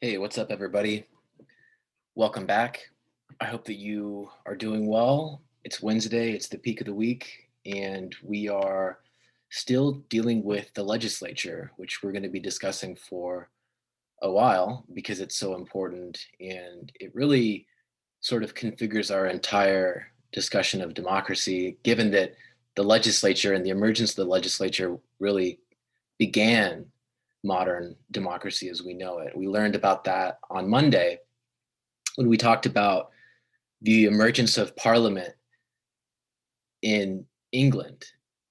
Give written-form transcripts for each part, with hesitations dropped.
Hey, what's up, everybody? Welcome back. I hope that you are doing well. It's Wednesday, it's the peak of the week, and we are still dealing with the legislature, which we're going to be discussing for a while because it's so important and it really sort of configures our entire discussion of democracy, given that the legislature and the emergence of the legislature really began modern democracy as we know it. We learned about that on Monday when we talked about the emergence of Parliament in England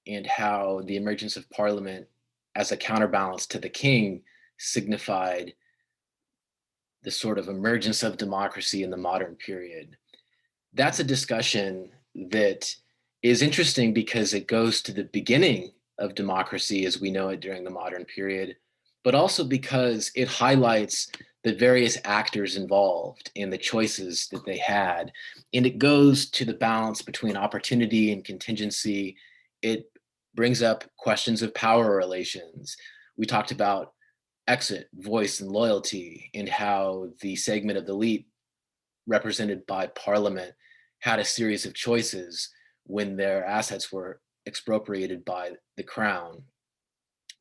and how the emergence of Parliament as a counterbalance to the king signified the sort of emergence of democracy in the modern period. That's a discussion that is interesting because it goes to the beginning of democracy as we know it during the modern period, but also because it highlights the various actors involved and the choices that they had. And it goes to the balance between opportunity and contingency. It brings up questions of power relations. We talked about exit, voice, and loyalty, and how the segment of the elite represented by Parliament had a series of choices when their assets were expropriated by the crown.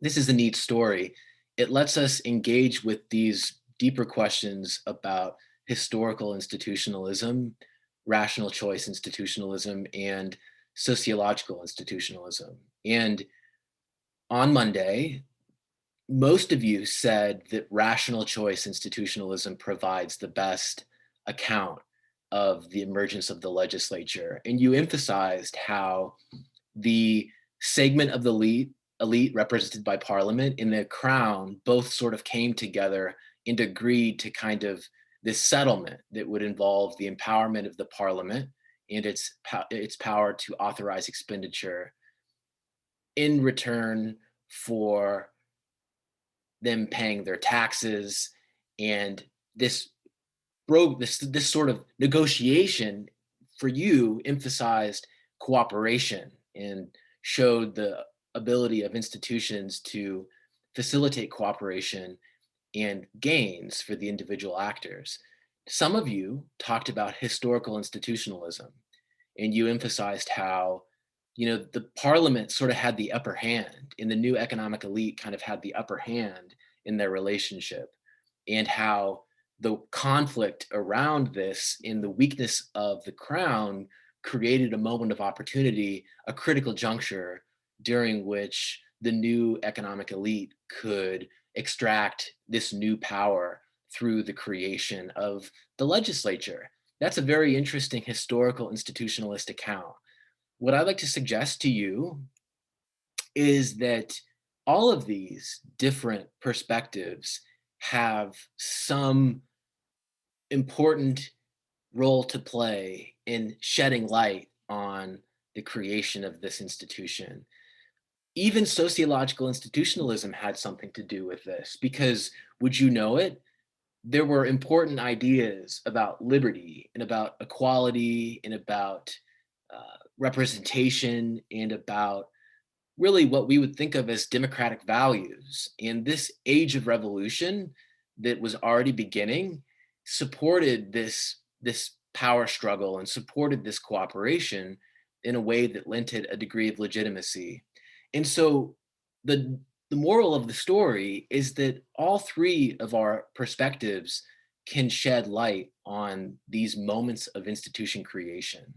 This is a neat story. It lets us engage with these deeper questions about historical institutionalism, rational choice institutionalism, and sociological institutionalism. And on Monday, most of you said that rational choice institutionalism provides the best account of the emergence of the legislature. And you emphasized how the segment of the elite represented by parliament and the crown both sort of came together and agreed to kind of this settlement that would involve the empowerment of the parliament and its power to authorize expenditure in return for them paying their taxes. And this this sort of negotiation for you emphasized cooperation and showed the ability of institutions to facilitate cooperation and gains for the individual actors. Some of you talked about historical institutionalism, and you emphasized how the parliament sort of had the upper hand and the new economic elite kind of had the upper hand in their relationship, and how the conflict around this in the weakness of the crown created a moment of opportunity, a critical juncture during which the new economic elite could extract this new power through the creation of the legislature. That's a very interesting historical institutionalist account. What I'd like to suggest to you is that all of these different perspectives have some important role to play in shedding light on the creation of this institution. Even sociological institutionalism had something to do with this because, would you know it, there were important ideas about liberty and about equality and about representation and about really what we would think of as democratic values. And this age of revolution that was already beginning supported this power struggle and supported this cooperation in a way that lent it a degree of legitimacy. And so the moral of the story is that all three of our perspectives can shed light on these moments of institution creation.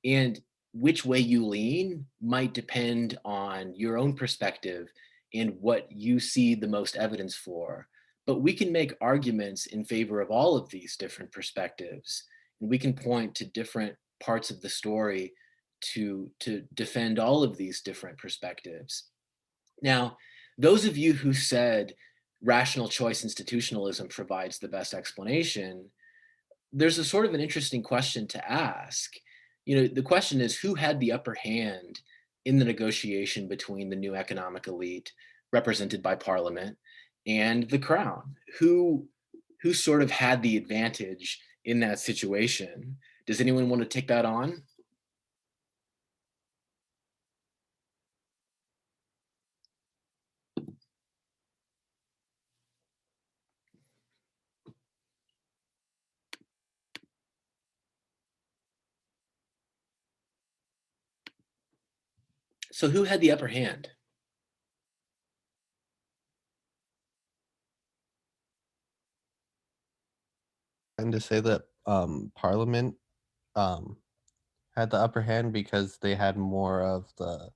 And which way you lean might depend on your own perspective and what you see the most evidence for. But we can make arguments in favor of all of these different perspectives. And we can point to different parts of the story to defend all of these different perspectives. Now, those of you who said rational choice institutionalism provides the best explanation, there's a sort of an interesting question to ask. The question is, who had the upper hand in the negotiation between the new economic elite represented by parliament and the crown? Who sort of had the advantage in that situation? Does anyone want to take that on? So who had the upper hand? And to say that Parliament um, had the upper hand because they had more of the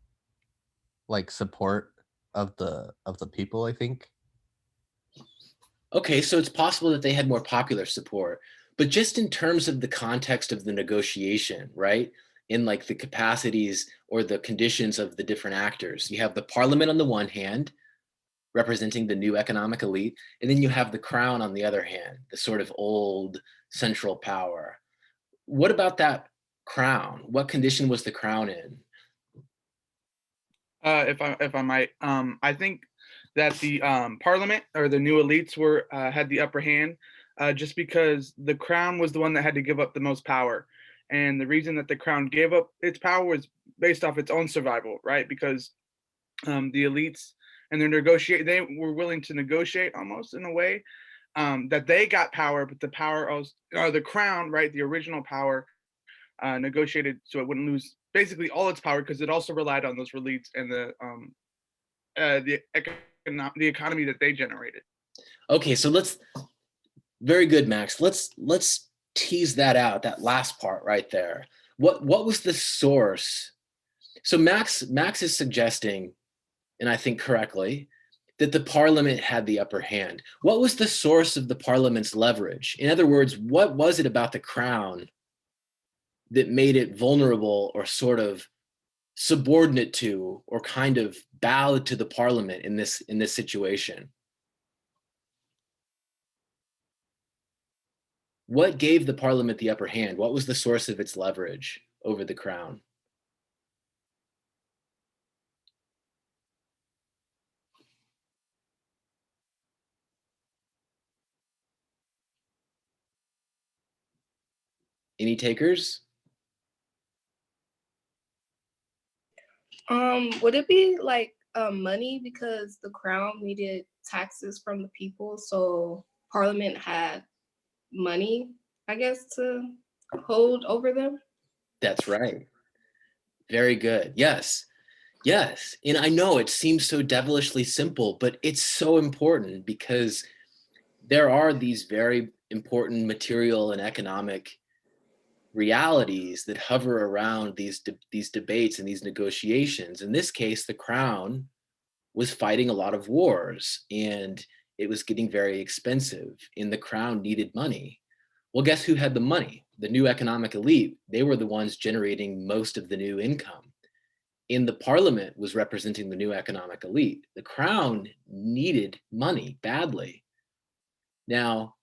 like support of the people, I think. Okay, so it's possible that they had more popular support, but just in terms of the context of the negotiation, right? In like the capacities or the conditions of the different actors. You have the parliament on the one hand, representing the new economic elite, and then you have the crown on the other hand, the sort of old central power. What about that crown? What condition was the crown in? If I might, I think that the parliament or the new elites were had the upper hand, just because the crown was the one that had to give up the most power, and the reason that the crown gave up its power was based off its own survival, right? Because the elites and they were willing to negotiate almost in a way that they got power, but the power of the crown, right, the original power, negotiated so it wouldn't lose basically all its power because it also relied on those elites and the economy that they generated. Okay, so let's very good, Max. Let's tease that out, that last part right there. What was the source? So Max is suggesting, and I think correctly, that the parliament had the upper hand. What was the source of the parliament's leverage? In other words, what was it about the crown that made it vulnerable or sort of subordinate to or kind of bowed to the parliament in this situation? What gave the parliament the upper hand? What was the source of its leverage over the crown? Any takers? Would it be like money because the crown needed taxes from the people, so Parliament had money, I guess, to hold over them? That's right. Very good. Yes. Yes. And I know it seems so devilishly simple, but it's so important because there are these very important material and economic realities that hover around these debates and these negotiations. In this case, the crown was fighting a lot of wars and it was getting very expensive, and the crown needed money. Well, guess who had the money? The new economic elite. They were the ones generating most of the new income. And the parliament was representing the new economic elite. The crown needed money badly. Now,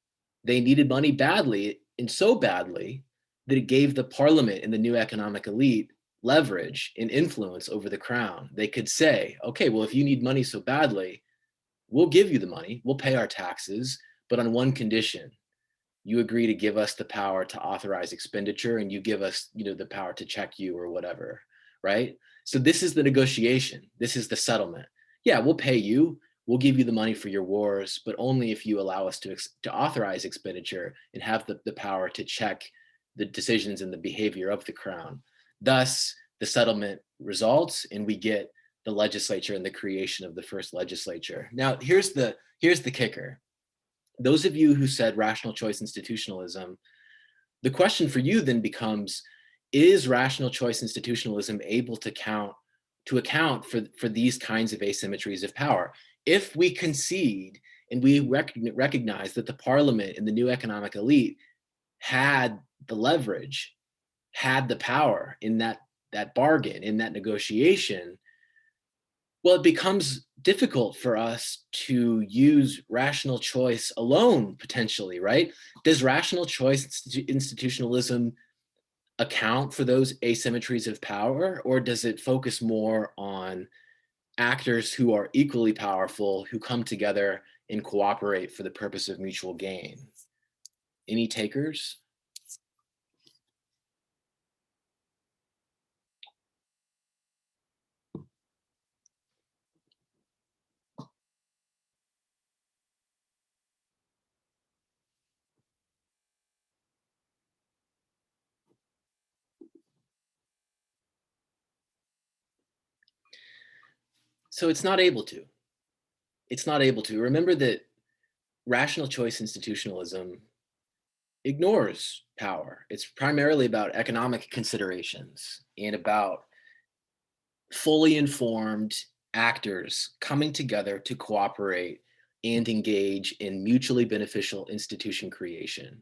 they needed money badly, and so badly that it gave the parliament and the new economic elite leverage and influence over the crown. They could say, okay, well, if you need money so badly, we'll give you the money, we'll pay our taxes, but on one condition. You agree to give us the power to authorize expenditure, and you give us, the power to check you or whatever, right? So this is the negotiation. This is the settlement. Yeah, we'll pay you. We'll give you the money for your wars, but only if you allow us to authorize expenditure and have the power to check the decisions and the behavior of the crown. Thus, the settlement results, and we get the legislature and the creation of the first legislature. Now, here's the kicker. Those of you who said rational choice institutionalism, the question for you then becomes, is rational choice institutionalism able to account for these kinds of asymmetries of power? If we concede and we recognize that the parliament and the new economic elite had the leverage, had the power in that bargain, in that negotiation, well, it becomes difficult for us to use rational choice alone, potentially, right? Does rational choice institutionalism account for those asymmetries of power, or does it focus more on actors who are equally powerful, who come together and cooperate for the purpose of mutual gain? Any takers? So it's not able to. It's not able to. Remember that rational choice institutionalism ignores power. It's primarily about economic considerations and about fully informed actors coming together to cooperate and engage in mutually beneficial institution creation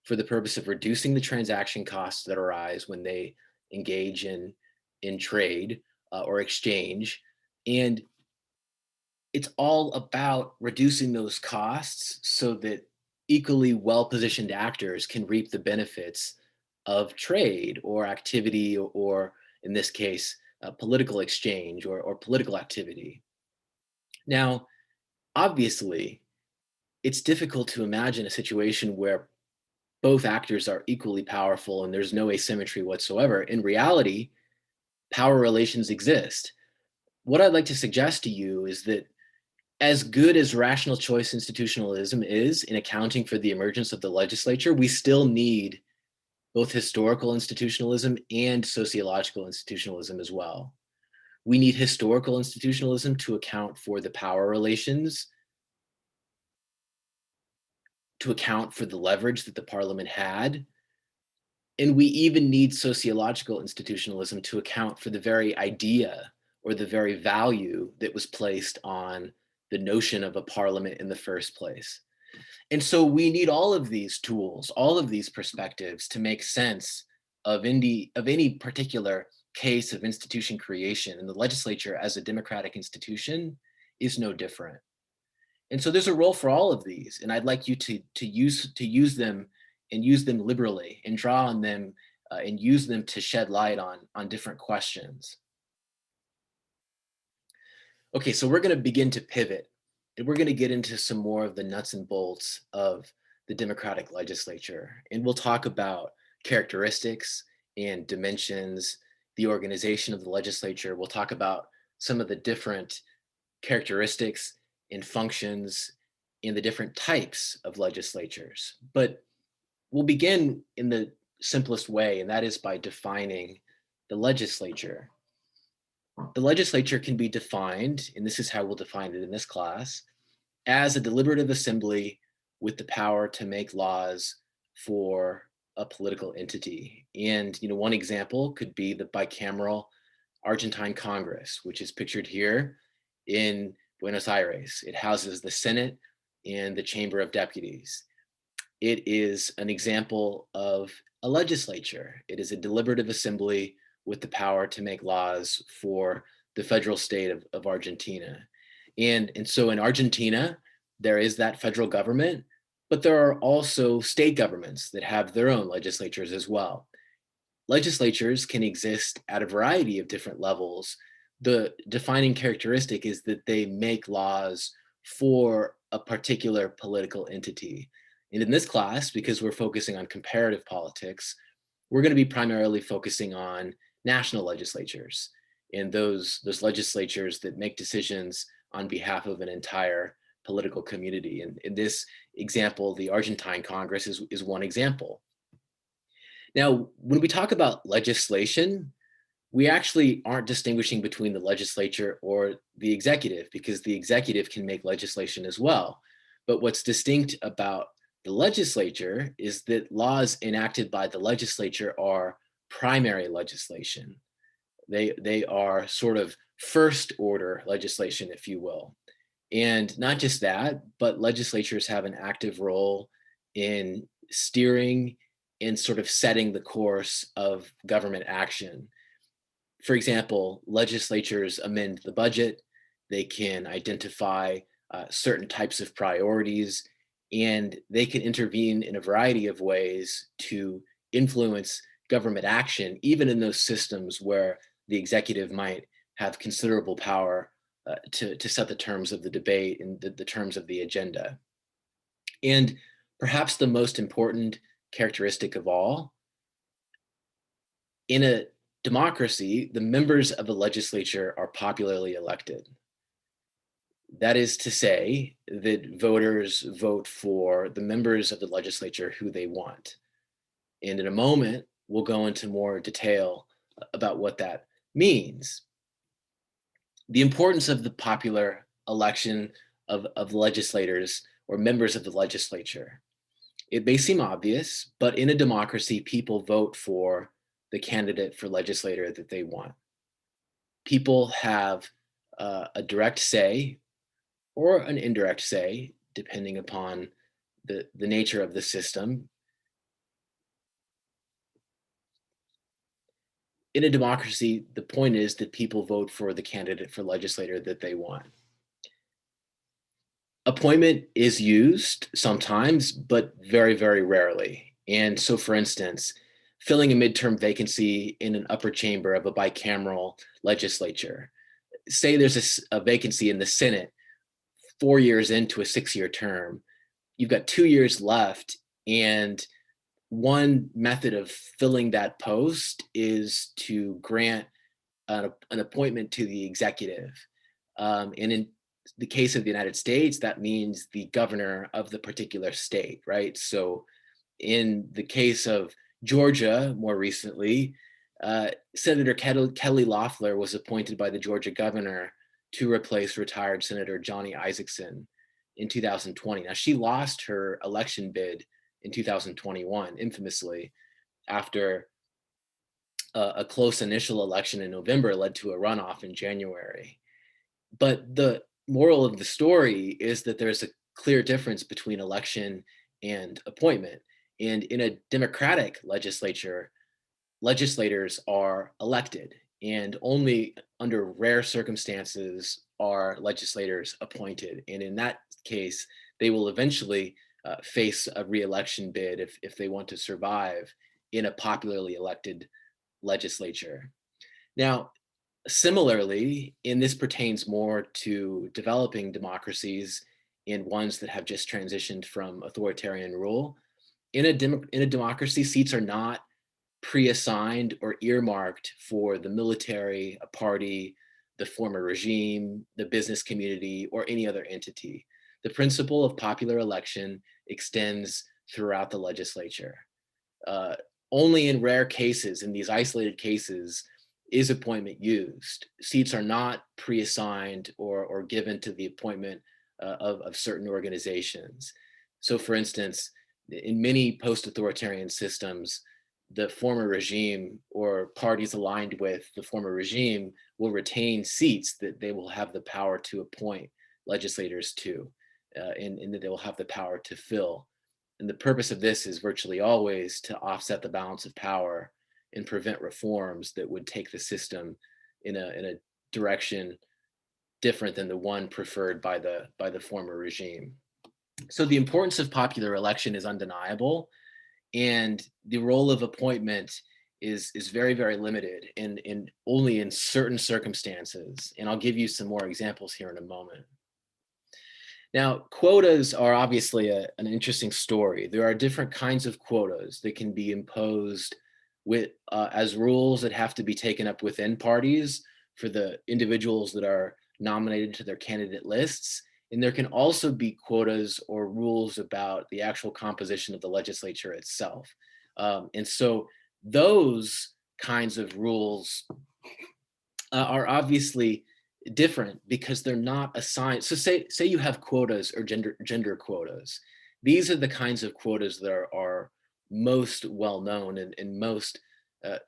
for the purpose of reducing the transaction costs that arise when they engage in trade or exchange. And it's all about reducing those costs so that equally well-positioned actors can reap the benefits of trade or activity, or in this case, political exchange or political activity. Now, obviously, it's difficult to imagine a situation where both actors are equally powerful and there's no asymmetry whatsoever. In reality, power relations exist. What I'd like to suggest to you is that as good as rational choice institutionalism is in accounting for the emergence of the legislature, we still need both historical institutionalism and sociological institutionalism as well. We need historical institutionalism to account for the power relations, to account for the leverage that the parliament had. And we even need sociological institutionalism to account for the very idea or the very value that was placed on the notion of a parliament in the first place. And so we need all of these tools, all of these perspectives to make sense of any particular case of institution creation. And the legislature as a democratic institution is no different. And so there's a role for all of these, and I'd like you to use them and use them liberally and draw on them and use them to shed light on different questions. Okay, so we're going to begin to pivot, and we're going to get into some more of the nuts and bolts of the democratic legislature, and we'll talk about characteristics and dimensions, the organization of the legislature. We'll talk about some of the different characteristics and functions in the different types of legislatures. But we'll begin in the simplest way, and that is by defining the legislature. The legislature can be defined, and this is how we'll define it in this class, as a deliberative assembly with the power to make laws for a political entity. And one example could be the bicameral Argentine Congress, which is pictured here in Buenos Aires. It houses the Senate and the Chamber of Deputies. It is an example of a legislature. It is a deliberative assembly with the power to make laws for the federal state of Argentina. And so in Argentina, there is that federal government, but there are also state governments that have their own legislatures as well. Legislatures can exist at a variety of different levels. The defining characteristic is that they make laws for a particular political entity. And in this class, because we're focusing on comparative politics, we're going to be primarily focusing on national legislatures and those legislatures that make decisions on behalf of an entire political community. And in this example, the Argentine Congress is one example. Now, when we talk about legislation, we actually aren't distinguishing between the legislature or the executive, because the executive can make legislation as well. But what's distinct about the legislature is that laws enacted by the legislature are primary legislation. They are sort of first order legislation, if you will. And not just that, but legislatures have an active role in steering and sort of setting the course of government action. For example, legislatures amend the budget, they can identify certain types of priorities, and they can intervene in a variety of ways to influence government action, even in those systems where the executive might have considerable power to set the terms of the debate and the terms of the agenda. And perhaps the most important characteristic of all, in a democracy, the members of the legislature are popularly elected. That is to say that voters vote for the members of the legislature who they want. And in a moment, we'll go into more detail about what that means. The importance of the popular election of legislators or members of the legislature. It may seem obvious, but in a democracy, people vote for the candidate for legislator that they want. People have a direct say or an indirect say, depending upon the nature of the system. In a democracy, the point is that people vote for the candidate for legislator that they want. Appointment is used sometimes, but very, very rarely. And so, for instance, filling a midterm vacancy in an upper chamber of a bicameral legislature. Say there's a vacancy in the Senate 4 years into a 6-year term. You've got 2 years left, and one method of filling that post is to grant an appointment to the executive. And in the case of the United States, that means the governor of the particular state, right? So in the case of Georgia, more recently, Senator Kelly Loeffler was appointed by the Georgia governor to replace retired Senator Johnny Isakson in 2020. Now, she lost her election bid in 2021, infamously, after a close initial election in November led to a runoff in January. But the moral of the story is that there's a clear difference between election and appointment. And in a democratic legislature, legislators are elected, and only under rare circumstances are legislators appointed. And in that case, they will eventually face a re-election bid if they want to survive in a popularly elected legislature. Now, similarly, and this pertains more to developing democracies and ones that have just transitioned from authoritarian rule, in a democracy, seats are not pre-assigned or earmarked for the military, a party, the former regime, the business community, or any other entity. The principle of popular election extends throughout the legislature. Uh, Only in rare cases, in these isolated cases, is appointment used. Seats are not pre-assigned or given to the appointment of certain organizations. So for instance, in many post-authoritarian systems, the former regime or parties aligned with the former regime will retain seats that they will have the power to appoint legislators to, and that they will have the power to fill. And the purpose of this is virtually always to offset the balance of power and prevent reforms that would take the system in a direction different than the one preferred by the former regime. So the importance of popular election is undeniable, and the role of appointment is very, very limited in only in certain circumstances. And I'll give you some more examples here in a moment. Now, quotas are obviously an interesting story. There are different kinds of quotas that can be imposed with as rules that have to be taken up within parties for the individuals that are nominated to their candidate lists. And there can also be quotas or rules about the actual composition of the legislature itself. And so those kinds of rules are obviously different because they're not assigned. So say you have quotas or gender quotas. These are the kinds of quotas that are most well known and most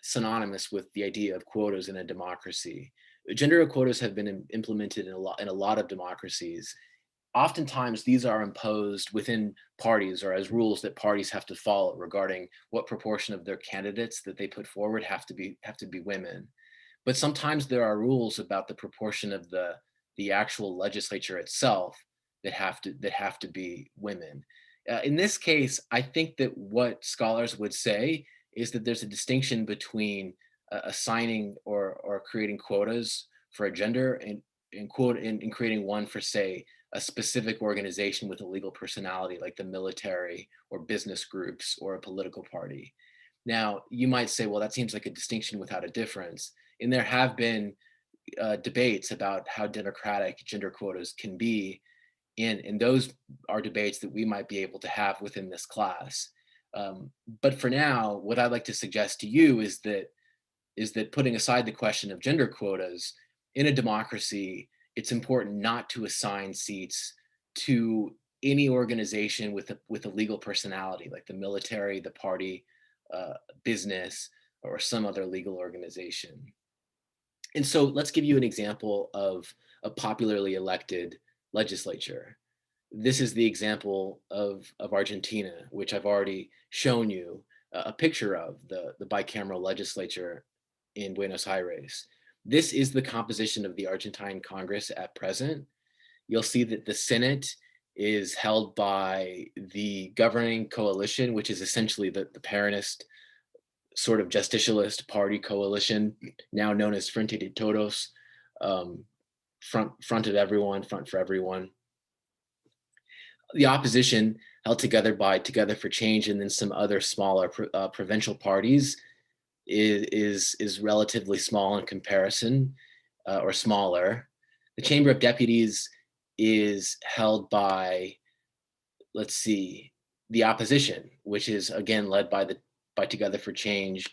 synonymous with the idea of quotas in a democracy. Gender quotas have been implemented in a lot of democracies. Oftentimes these are imposed within parties or as rules that parties have to follow regarding what proportion of their candidates that they put forward have to be women. But sometimes there are rules about the proportion of the actual legislature itself that have to be women. In this case, I think that what scholars would say is that there's a distinction between assigning or creating quotas for a gender and creating one for, say, a specific organization with a legal personality like the military or business groups or a political party. Now, you might say, well, that seems like a distinction without a difference. And there have been debates about how democratic gender quotas can be. And those are debates that we might be able to have within this class. But for now, what I'd like to suggest to you is that putting aside the question of gender quotas, in a democracy, it's important not to assign seats to any organization with a legal personality, like the military, the party, business, or some other legal organization. And so let's give you an example of a popularly elected legislature. This is the example of Argentina, which I've already shown you a picture of, the bicameral legislature in Buenos Aires. This is the composition of the Argentine Congress at present. You'll see that the Senate is held by the governing coalition, which is essentially the Peronist sort of justicialist party coalition, now known as Frente de Todos, front of everyone, front for everyone. The opposition, held together by Together for Change and then some other smaller provincial parties, is relatively small in comparison, or smaller. The Chamber of Deputies is held by, let's see, the opposition, which is again led by Together for Change.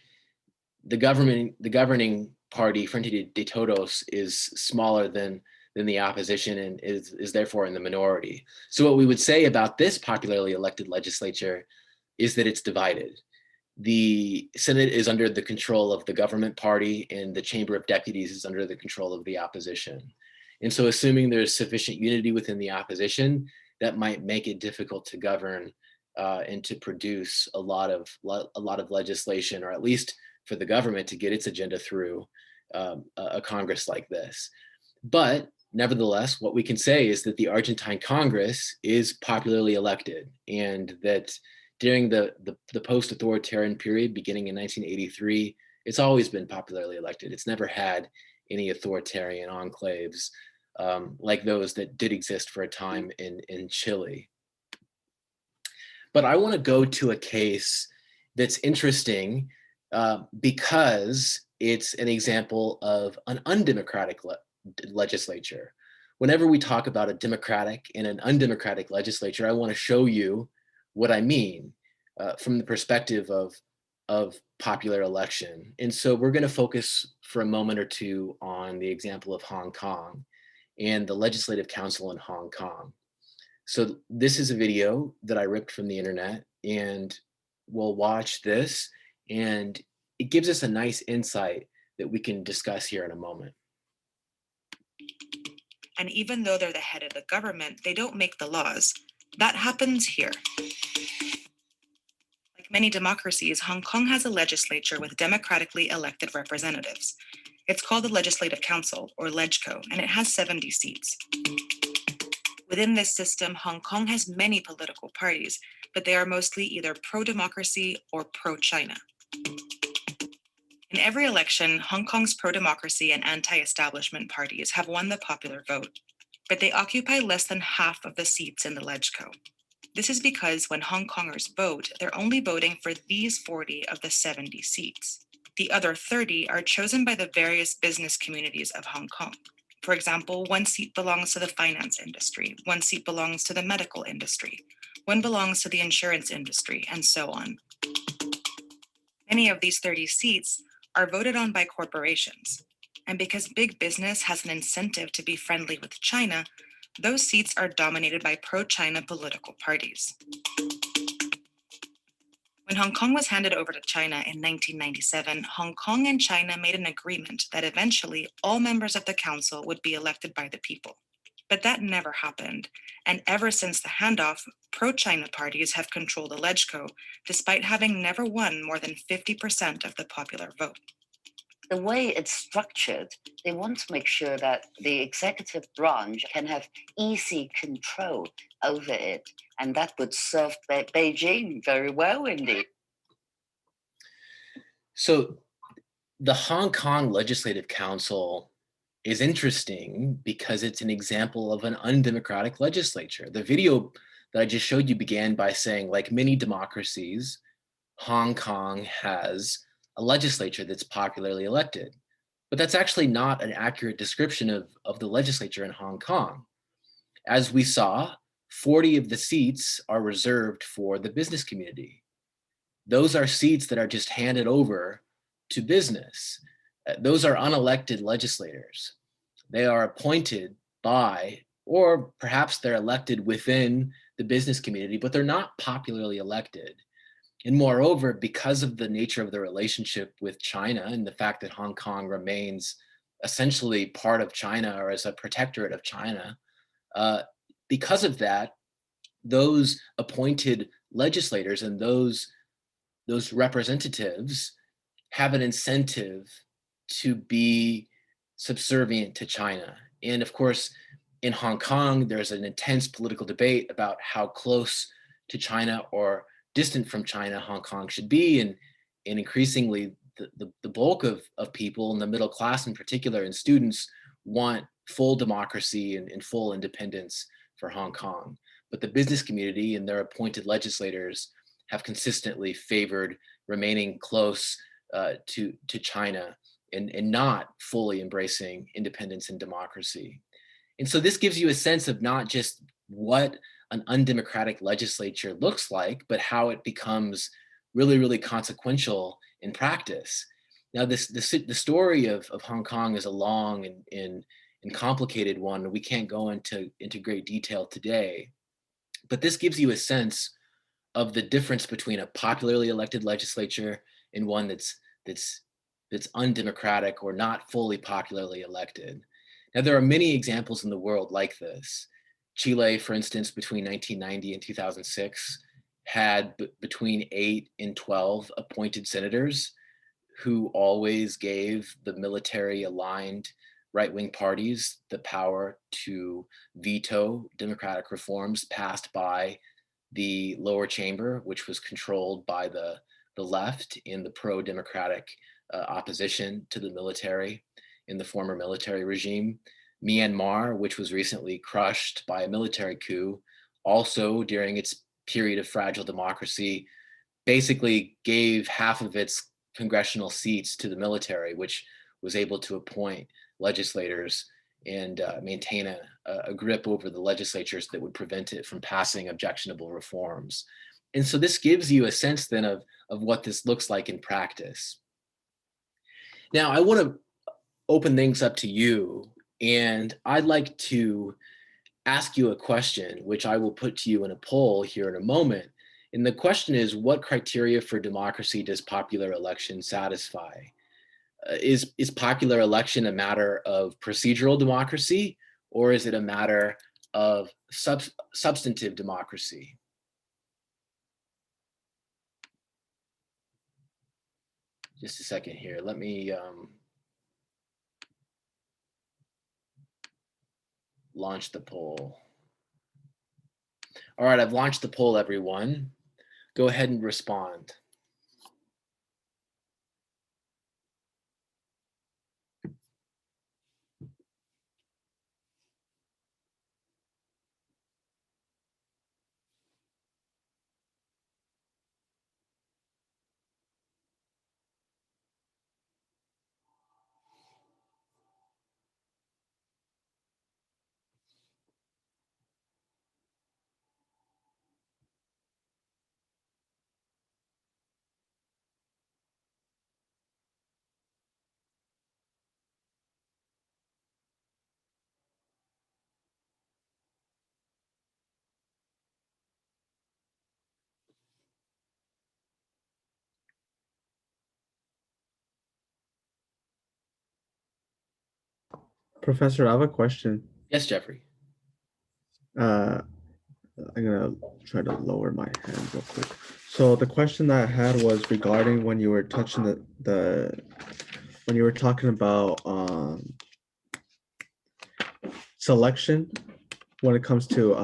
The governing party, Frente de Todos, is smaller than the opposition and is therefore in the minority. So what we would say about this popularly elected legislature is that it's divided. The Senate is under the control of the government party and the Chamber of Deputies is under the control of the opposition. And so assuming there's sufficient unity within the opposition, that might make it difficult to govern and to produce a lot of legislation, or at least for the government to get its agenda through a Congress like this. But nevertheless, what we can say is that the Argentine Congress is popularly elected, and that during the post-authoritarian period beginning in 1983, it's always been popularly elected. It's never had any authoritarian enclaves like those that did exist for a time in Chile. But I want to go to a case that's interesting because it's an example of an undemocratic legislature. Whenever we talk about a democratic and an undemocratic legislature, I want to show you what I mean from the perspective of popular election. And so we're going to focus for a moment or two on the example of Hong Kong and the Legislative Council in Hong Kong. So this is a video that I ripped from the internet, and we'll watch this, and it gives us a nice insight that we can discuss here in a moment. And even though they're the head of the government, they don't make the laws. That happens here. Like many democracies, Hong Kong has a legislature with democratically elected representatives. It's called the Legislative Council, or LegCo, and it has 70 seats. Within this system, Hong Kong has many political parties, but they are mostly either pro-democracy or pro-China. In every election, Hong Kong's pro-democracy and anti-establishment parties have won the popular vote, but they occupy less than half of the seats in the LegCo. This is because when Hong Kongers vote, they're only voting for these 40 of the 70 seats. The other 30 are chosen by the various business communities of Hong Kong. For example, one seat belongs to the finance industry, one seat belongs to the medical industry, one belongs to the insurance industry, and so on. Many of these 30 seats are voted on by corporations. And because big business has an incentive to be friendly with China, those seats are dominated by pro-China political parties. When Hong Kong was handed over to China in 1997, Hong Kong and China made an agreement that eventually all members of the council would be elected by the people. But that never happened. And ever since the handoff, pro-China parties have controlled the LegCo, despite having never won more than 50% of the popular vote. The way it's structured, they want to make sure that the executive branch can have easy control over it. And that would serve Beijing very well indeed. So the Hong Kong Legislative Council is interesting because it's an example of an undemocratic legislature. The video that I just showed you began by saying, like many democracies, Hong Kong has a legislature that's popularly elected. But that's actually not an accurate description of the legislature in Hong Kong. As we saw, 40 of the seats are reserved for the business community. Those are seats that are just handed over to business. Those are unelected legislators. They are appointed by, or perhaps they're elected within the business community, but they're not popularly elected. And moreover, because of the nature of the relationship with China and the fact that Hong Kong remains essentially part of China or as a protectorate of China, uh, because of that, those appointed legislators and those representatives have an incentive to be subservient to China. And of course, in Hong Kong, there's an intense political debate about how close to China or distant from China Hong Kong should be. And increasingly, the bulk of people, and the middle class in particular, and students want full democracy and full independence for Hong Kong. But the business community and their appointed legislators have consistently favored remaining close to China and not fully embracing independence and democracy. And so this gives you a sense of not just what an undemocratic legislature looks like, but how it becomes really, really consequential in practice. Now, the story of Hong Kong is a long and complicated one. We can't go into great detail today, but this gives you a sense of the difference between a popularly elected legislature and one that's undemocratic or not fully popularly elected. Now, there are many examples in the world like this. Chile, for instance, between 1990 and 2006, had between 8 and 12 appointed senators who always gave the military aligned right wing parties the power to veto democratic reforms passed by the lower chamber, which was controlled by the left in the pro democratic opposition to the military in the former military regime. Myanmar, which was recently crushed by a military coup, also during its period of fragile democracy, basically gave half of its congressional seats to the military, which was able to appoint legislators and maintain a grip over the legislatures that would prevent it from passing objectionable reforms. And so this gives you a sense then of what this looks like in practice. Now, I want to open things up to you, and I'd like to ask you a question, which I will put to you in a poll here in a moment. And the question is, what criteria for democracy does popular election satisfy? Is popular election a matter of procedural democracy, or is it a matter of substantive democracy? Just a second here. Let me launch the poll. All right, I've launched the poll, everyone. Go ahead and respond. Professor, I have a question. Yes, Jeffrey. Uh, I'm gonna try to lower my hand real quick. So the question that I had was regarding when you were touching the when you were talking about selection when it comes to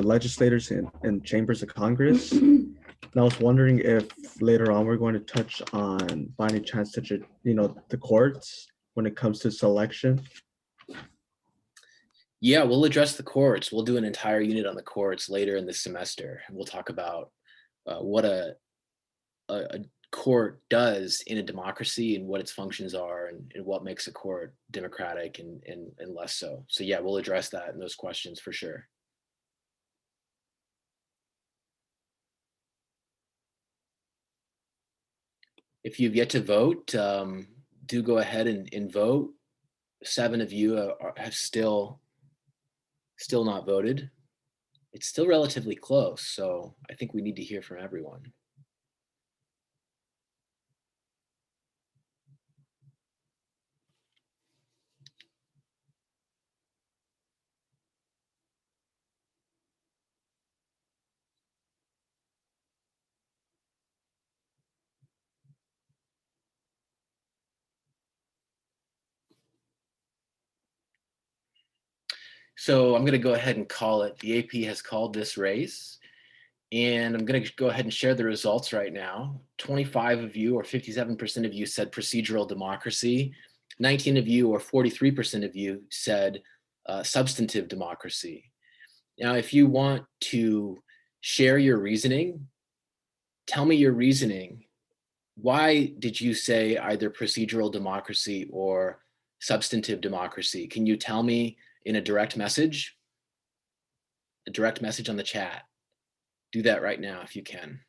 legislators and chambers of Congress. And I was wondering if later on we're going to touch on, by any chance, the courts when it comes to selection. Yeah, we'll address the courts. We'll do an entire unit on the courts later in this semester. And we'll talk about what a court does in a democracy and what its functions are and what makes a court democratic and less so. So yeah, we'll address that in those questions for sure. If you've yet to vote, do go ahead and vote. 7 of you have still not voted. It's still relatively close, so I think we need to hear from everyone. So I'm going to go ahead and call it. The AP has called this race, and I'm going to go ahead and share the results right now. 25 of you, or 57% of you, said procedural democracy. 19 of you, or 43% of you, said substantive democracy. Now, if you want to share your reasoning, tell me your reasoning. Why did you say either procedural democracy or substantive democracy? Can you tell me in a direct message? A direct message on the chat. Do that right now if you can.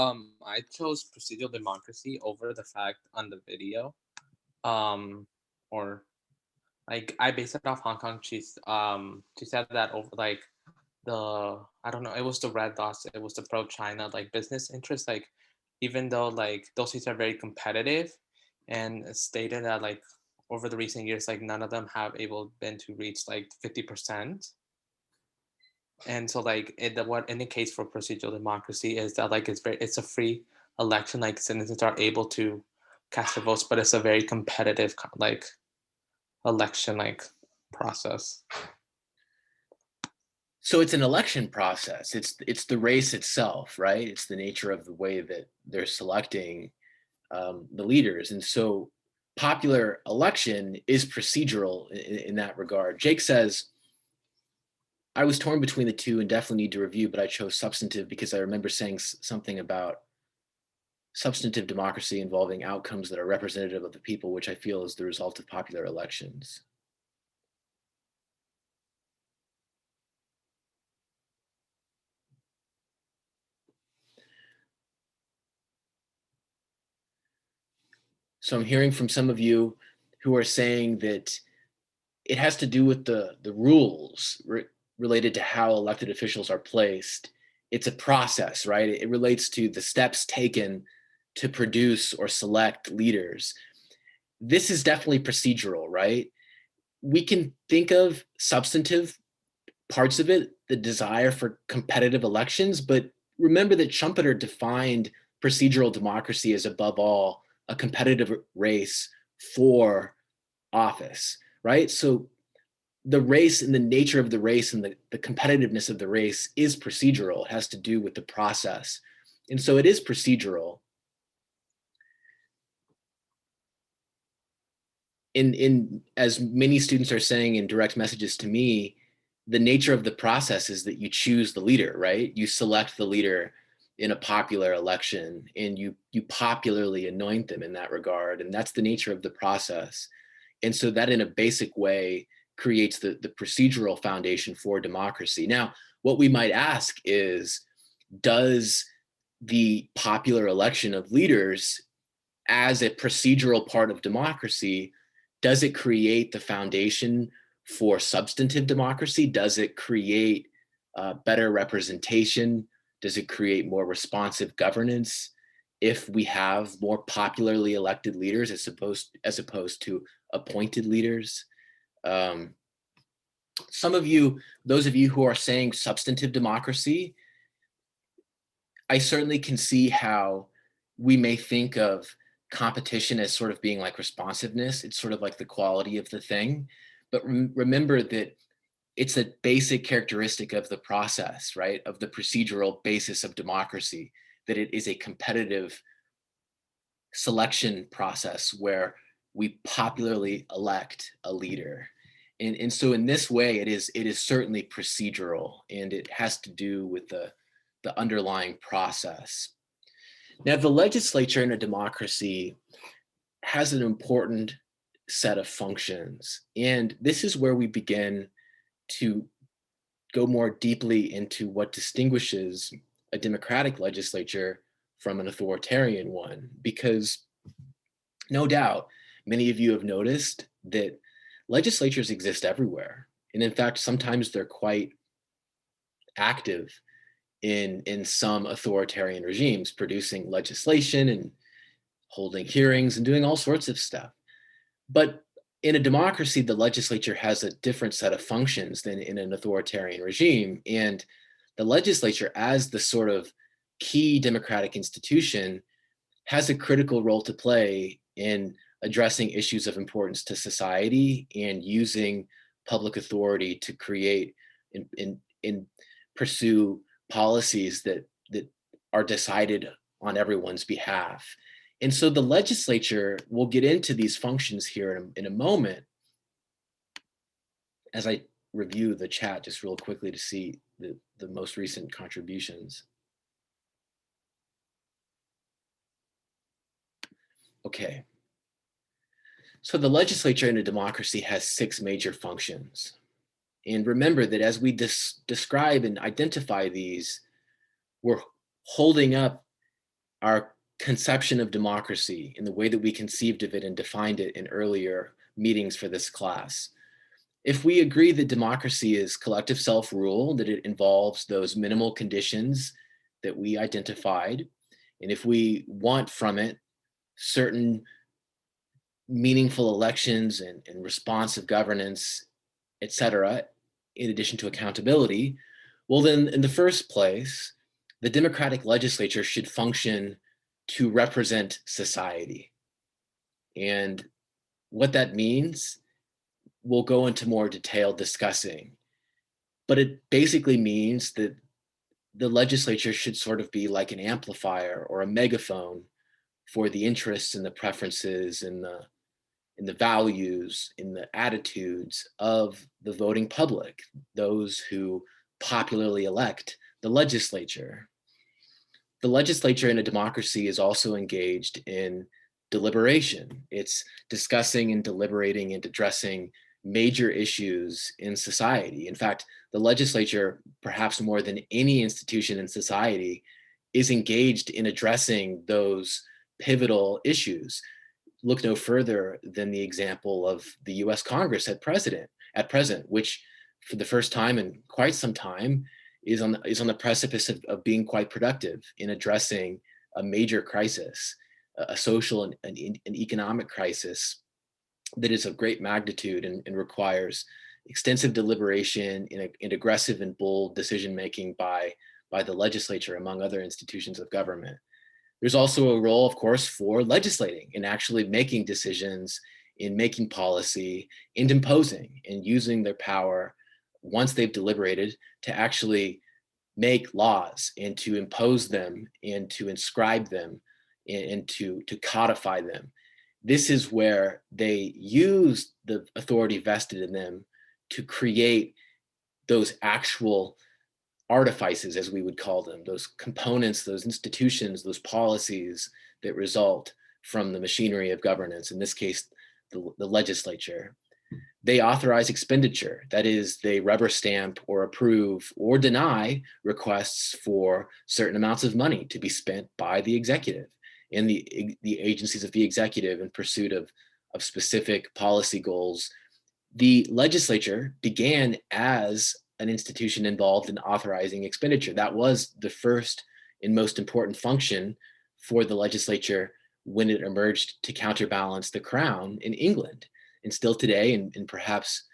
I chose procedural democracy over the fact on the video. Or like I based it off Hong Kong. She said that over like the I don't know, it was the red dots, it was the pro China like business interest. Like even though like those seats are very competitive, and stated that like over the recent years, like none of them have able been to reach like 50%. And so like what indicates for procedural democracy is that like it's a free election, like citizens are able to cast their votes, but it's a very competitive like election like process. So it's an election process. It's the race itself, right? It's the nature of the way that they're selecting the leaders. And so popular election is procedural in that regard. Jake says, I was torn between the two and definitely need to review, but I chose substantive because I remember saying something about substantive democracy involving outcomes that are representative of the people, which I feel is the result of popular elections. So I'm hearing from some of you who are saying that it has to do with the rules related to how elected officials are placed. It's a process, right? It relates to the steps taken to produce or select leaders. This is definitely procedural, right? We can think of substantive parts of it, the desire for competitive elections, but remember that Schumpeter defined procedural democracy as above all a competitive race for office, right? So the race and the nature of the race and the competitiveness of the race is procedural. It has to do with the process. And so it is procedural. In as many students are saying in direct messages to me, the nature of the process is that you choose the leader, right? You select the leader in a popular election and you popularly anoint them in that regard. And that's the nature of the process. And so that in a basic way creates the procedural foundation for democracy. Now, what we might ask is, does the popular election of leaders as a procedural part of democracy, does it create the foundation for substantive democracy? Does it create better representation? Does it create more responsive governance if we have more popularly elected leaders as opposed to appointed leaders? Some of you, those of you who are saying substantive democracy, I certainly can see how we may think of competition as sort of being like responsiveness. It's sort of like the quality of the thing. But remember that it's a basic characteristic of the process, right? Of the procedural basis of democracy, that it is a competitive selection process where we popularly elect a leader. And so in this way, it is certainly procedural, and it has to do with the underlying process. Now, the legislature in a democracy has an important set of functions, and this is where we begin to go more deeply into what distinguishes a democratic legislature from an authoritarian one, because no doubt many of you have noticed that legislatures exist everywhere. And in fact, sometimes they're quite active in some authoritarian regimes, producing legislation and holding hearings and doing all sorts of stuff. But in a democracy, the legislature has a different set of functions than in an authoritarian regime. And the legislature, as the sort of key democratic institution, has a critical role to play in addressing issues of importance to society and using public authority to create and pursue policies that are decided on everyone's behalf. And so the legislature, we'll get into these functions here in a moment as I review the chat just real quickly to see the most recent contributions. Okay. So the legislature in a democracy has 6 major functions. And remember that as we describe and identify these, we're holding up our conception of democracy in the way that we conceived of it and defined it in earlier meetings for this class. If we agree that democracy is collective self-rule, that it involves those minimal conditions that we identified, and if we want from it certain meaningful elections and responsive governance, et cetera, in addition to accountability, well then in the first place, the democratic legislature should function to represent society. And what that means, we'll go into more detail discussing. But it basically means that the legislature should sort of be like an amplifier or a megaphone for the interests and the preferences and the values, in the attitudes of the voting public, those who popularly elect the legislature. The legislature in a democracy is also engaged in deliberation. It's discussing and deliberating and addressing major issues in society. In fact, the legislature, perhaps more than any institution in society, is engaged in addressing those pivotal issues. Look no further than the example of the US Congress at present, which for the first time in quite some time is on the precipice of being quite productive in addressing a major crisis, a social and economic crisis that is of great magnitude and requires extensive deliberation and aggressive and bold decision making by the legislature, among other institutions of government. There's also a role, of course, for legislating and actually making decisions, in making policy and imposing and using their power once they've deliberated to actually make laws and to impose them and to inscribe them and to codify them. This is where they use the authority vested in them to create those actual artifices, as we would call them, those components, those institutions, those policies that result from the machinery of governance, in this case, the legislature. They authorize expenditure, that is, they rubber stamp or approve or deny requests for certain amounts of money to be spent by the executive and the agencies of the executive in pursuit of specific policy goals. The legislature began as an institution involved in authorizing expenditure. That was the first and most important function for the legislature when it emerged to counterbalance the crown in England. And still today, and perhaps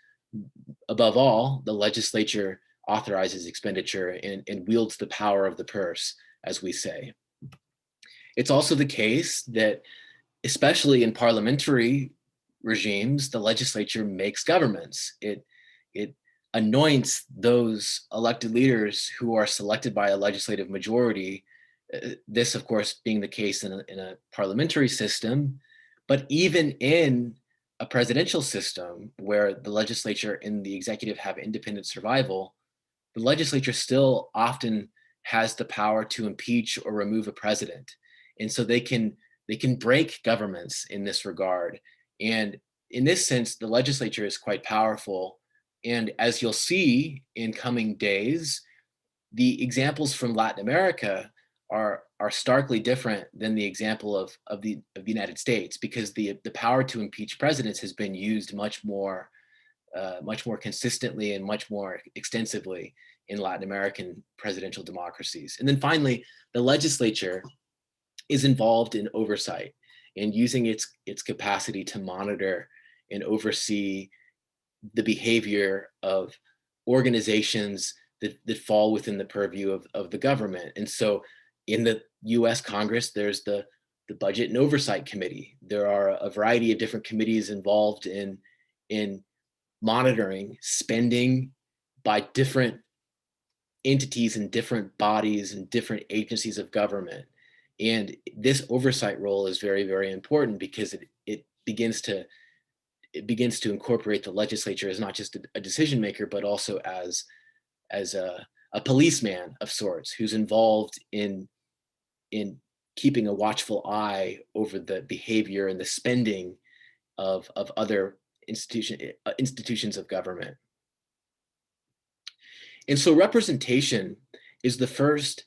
above all, the legislature authorizes expenditure and wields the power of the purse, as we say. It's also the case that, especially in parliamentary regimes, the legislature makes governments. It anoints those elected leaders who are selected by a legislative majority This, of course, being the case in a parliamentary system, but even in a presidential system where the legislature and the executive have independent survival, the legislature still often has the power to impeach or remove a president. And so they can break governments in this regard. And in this sense, the legislature is quite powerful. And as you'll see in coming days, the examples from Latin America are starkly different than the example of the United States, because the power to impeach presidents has been used much more consistently and much more extensively in Latin American presidential democracies. And then finally, the legislature is involved in oversight and using its capacity to monitor and oversee the behavior of organizations that fall within the purview of the government. And so in the US Congress, there's the Budget and Oversight Committee. There are a variety of different committees involved in monitoring spending by different entities and different bodies and different agencies of government. And this oversight role is very, very important because it begins to incorporate the legislature as not just a decision maker, but also as a policeman of sorts who's involved in keeping a watchful eye over the behavior and the spending of other institutions of government. And so representation is the first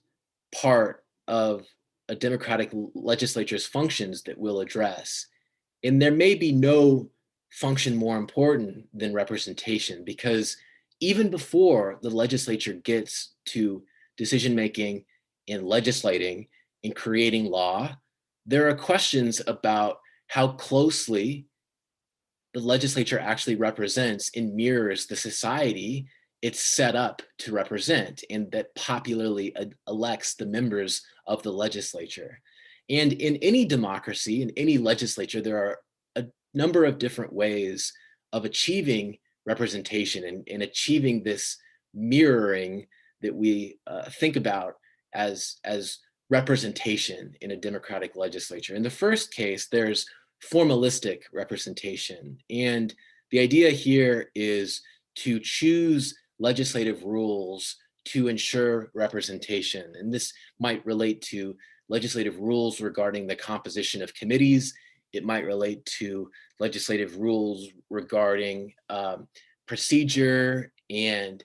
part of a democratic legislature's functions that we'll address. And there may be no function more important than representation, because even before the legislature gets to decision making and legislating and creating law, there are questions about how closely the legislature actually represents and mirrors the society it's set up to represent, and that popularly elects the members of the legislature. And in any democracy, in any legislature, there are a number of different ways of achieving representation and achieving this mirroring that we think about as representation in a democratic legislature. In the first case, there's formalistic representation. And the idea here is to choose legislative rules to ensure representation. And this might relate to legislative rules regarding the composition of committees. It might relate to legislative rules regarding procedure and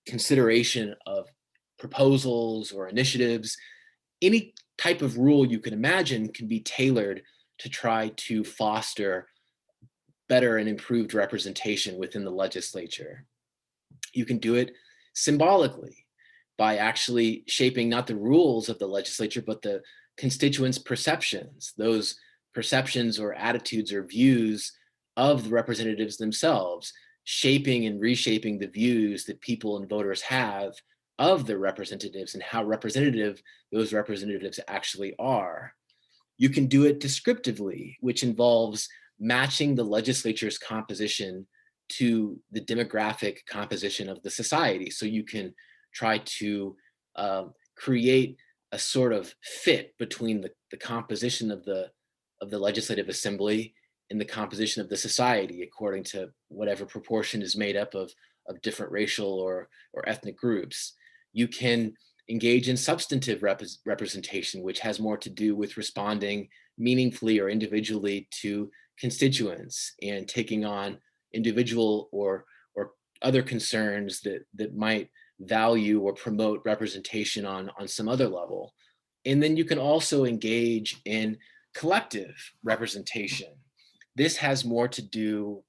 consideration of proposals or initiatives. Any type of rule you can imagine can be tailored to try to foster better and improved representation within the legislature. You can do it symbolically by actually shaping not the rules of the legislature, but the constituents' perceptions, those perceptions or attitudes or views of the representatives themselves, shaping and reshaping the views that people and voters have of their representatives and how representative those representatives actually are. You can do it descriptively, which involves matching the legislature's composition to the demographic composition of the society. So you can try to create a sort of fit between the composition of the legislative assembly and the composition of the society, according to whatever proportion is made up of different racial or ethnic groups. You can engage in substantive representation, which has more to do with responding meaningfully or individually to constituents and taking on individual or other concerns that might value or promote representation on some other level. And then you can also engage in collective representation. This has more to do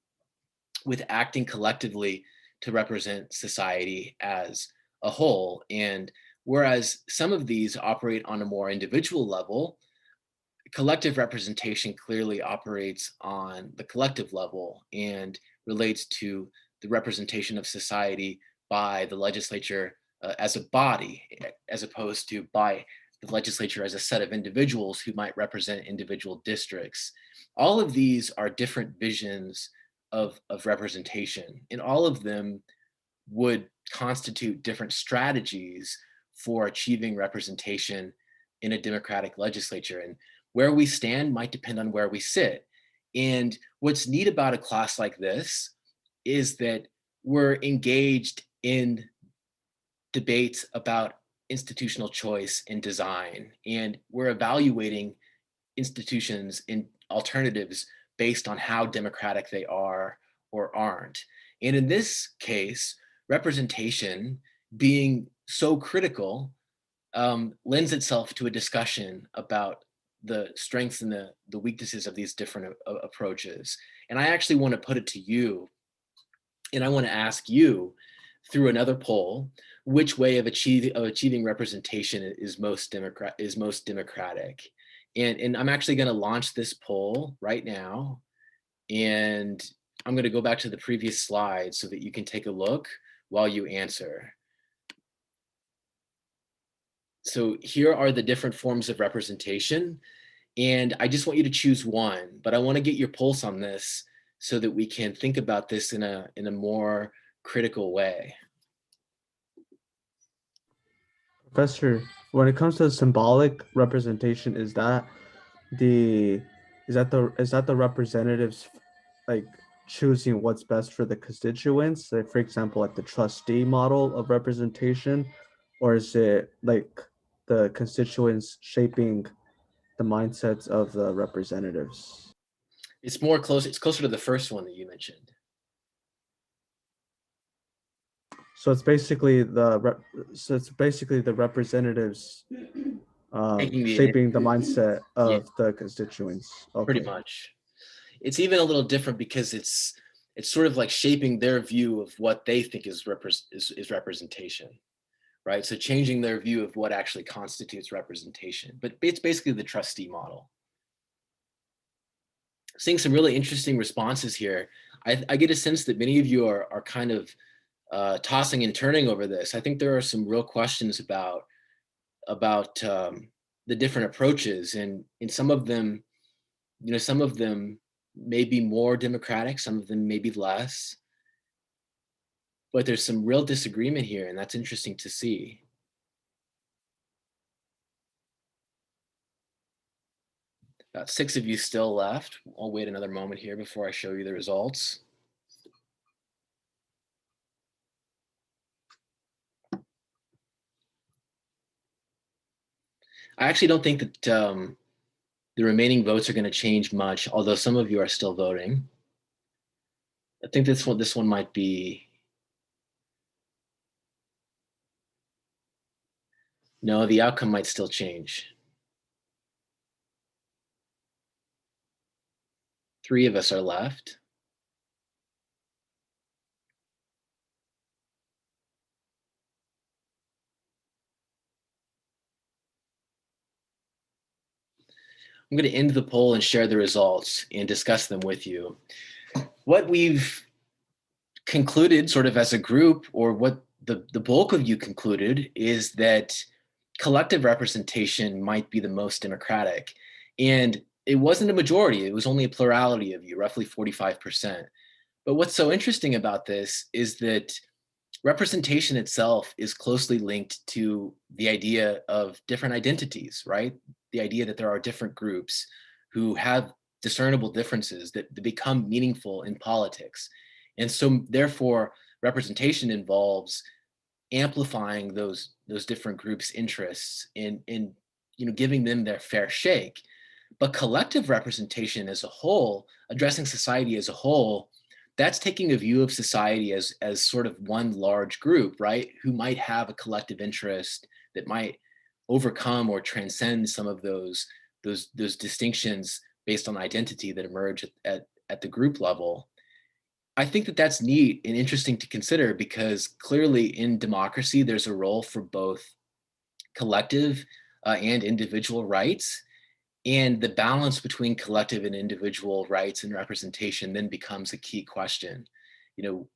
with acting collectively to represent society as a whole. And whereas some of these operate on a more individual level, collective representation clearly operates on the collective level and relates to the representation of society by the legislature as a body, as opposed to by the legislature as a set of individuals who might represent individual districts. All of these are different visions of representation, and all of them would constitute different strategies for achieving representation in a democratic legislature. And where we stand might depend on where we sit. And what's neat about a class like this is that we're engaged in debates about institutional choice and design, and we're evaluating institutions and alternatives based on how democratic they are or aren't. And in this case, representation being so critical lends itself to a discussion about the strengths and the weaknesses of these different approaches. And I actually want to put it to you, and I want to ask you through another poll, which way of achieving representation is most democratic. And I'm actually going to launch this poll right now, and I'm going to go back to the previous slide so that you can take a look while you answer. So here are the different forms of representation, and I just want you to choose one, but I want to get your pulse on this so that we can think about this in a more critical way. Professor, when it comes to symbolic representation, is that the representatives like choosing what's best for the constituents, like for example like the trustee model of representation, or is it like the constituents shaping the mindsets of the representatives? It's closer to the first one that you mentioned. So it's basically the representatives shaping the mindset of the constituents. Okay. Pretty much. It's even a little different because it's sort of like shaping their view of what they think is representation, right? So changing their view of what actually constitutes representation. But it's basically the trustee model. Seeing some really interesting responses here. I get a sense that many of you are kind of tossing and turning over this. I think there are some real questions about the different approaches, and some of them, some of them may be more democratic, some of them may be less, but there's some real disagreement here, and that's interesting to see. About 6 of you still left. I'll wait another moment here before I show you the results. I actually don't think that the remaining votes are going to change much, although some of you are still voting. I think this one might be. No, the outcome might still change. 3 of us are left. I'm going to end the poll and share the results and discuss them with you. What we've concluded sort of as a group, or what the bulk of you concluded, is that collective representation might be the most democratic. And it wasn't a majority, it was only a plurality of you, roughly 45%. But what's so interesting about this is that representation itself is closely linked to the idea of different identities, right? The idea that there are different groups who have discernible differences that become meaningful in politics. And so therefore, representation involves amplifying those different groups' interests in giving them their fair shake. But collective representation as a whole, addressing society as a whole, that's taking a view of society as sort of one large group, right? Who might have a collective interest that might overcome or transcend some of those distinctions based on identity that emerge at the group level. I think that that's neat and interesting to consider, because clearly in democracy, there's a role for both collective and individual rights. And the balance between collective and individual rights and representation then becomes a key question.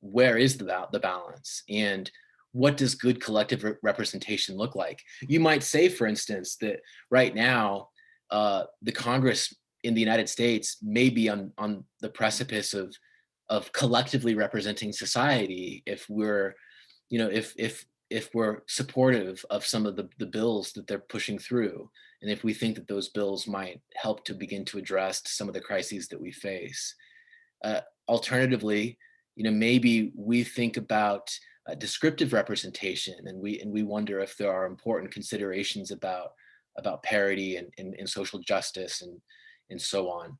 Where is the balance? And what does good collective representation look like? You might say, for instance, that right now, the Congress in the United States may be on the precipice of collectively representing society if we're, if if we're supportive of some of the bills that they're pushing through, and if we think that those bills might help to begin to address some of the crises that we face. Alternatively, maybe we think about descriptive representation, and we wonder if there are important considerations about parity and social justice and so on.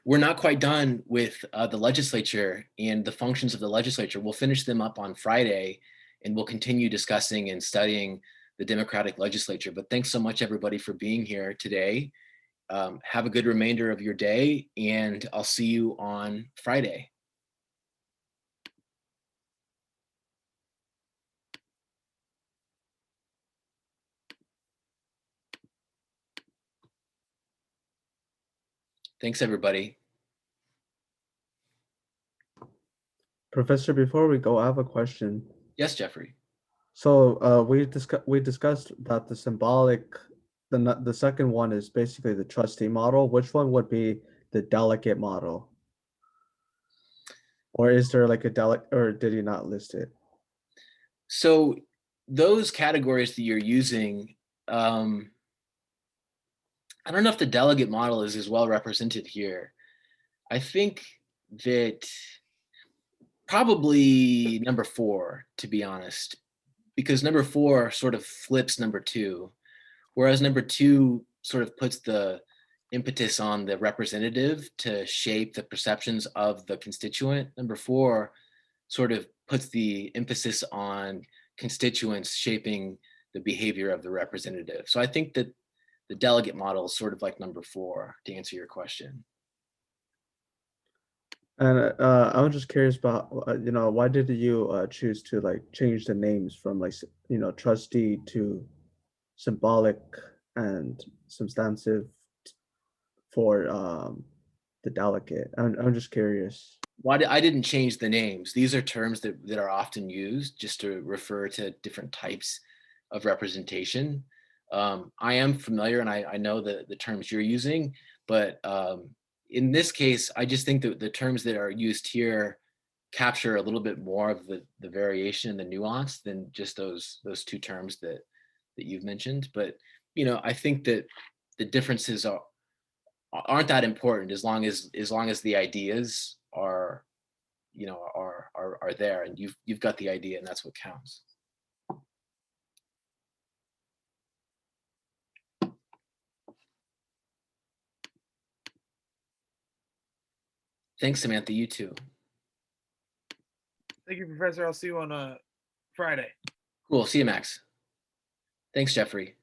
We're not quite done with the legislature and the functions of the legislature. We'll finish them up on Friday, and we'll continue discussing and studying the Democratic legislature. But thanks so much, everybody, for being here today. Have a good remainder of your day, and I'll see you on Friday. Thanks, everybody. Professor, before we go, I have a question. Yes, Jeffrey. So we discussed that the symbolic, the second one is basically the trustee model. Which one would be the delegate model? Or is there like a delegate, or did he not list it? So those categories that you're using, I don't know if the delegate model is as well represented here. I think that probably number 4, to be honest, because number 4 sort of flips number 2, whereas number 2 sort of puts the impetus on the representative to shape the perceptions of the constituent. Number 4 sort of puts the emphasis on constituents shaping the behavior of the representative. So I think that the delegate model is sort of like number 4, to answer your question. And I'm just curious about, why did you choose to like change the names from like, trustee to symbolic and substantive for the delegate? I'm just curious. I didn't change the names. These are terms that are often used just to refer to different types of representation. I am familiar, and I know the terms you're using, but in this case, I just think that the terms that are used here capture a little bit more of the variation and the nuance than just those 2 terms that you've mentioned. But I think that the differences aren't that important as long as the ideas are are there, and you've got the idea, and that's what counts. Thanks, Samantha. You too. Thank you, Professor. I'll see you on Friday. Cool. See you, Max. Thanks, Jeffrey.